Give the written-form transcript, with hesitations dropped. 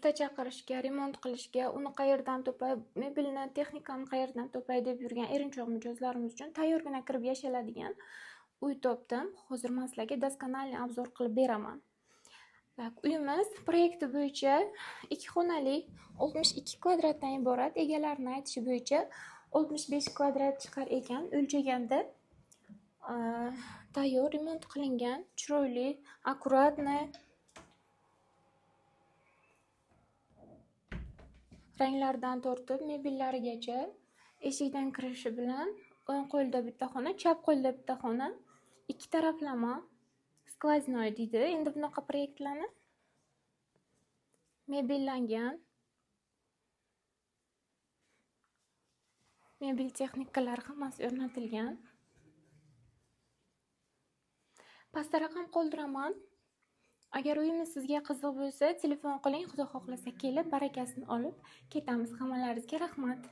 usta chaqirishga, remont qilishga, uni qayerdan topay, mebelni, texnikani qayerdan topay deb yurgan erinchoq mijozlarimiz uchun tayyorgina kirib yashaydigan uy topdim. Hozir men sizlarga doskональный obzor qilib beraman. Uyimiz proyekti bo'yicha 2 xonali 62 kvadratdan iborat, egalarining aytishi bo'yicha 65 kvadrat chiqar ekan. O'lchaganda tayyor, remont qilingan, chiroyli, akkuratni, ranglardan tortib mebellarigacha, eshikdan kirishi bilan o'ng qo'lda bitta xona, chap qo'lda bitta xona, ikki taraflama skvoznoy deydi. Endi bunaqa proyektlarni mebellangan, mebel texnikalari hammasi o'rnatilgan. Pastda raqam qoldiraman. Agar uyimiz sizga qiziq bo'lsa, telefon qiling, xudo xohlasa kelib barakasini olib ketamiz. Hammalaringizga rahmat.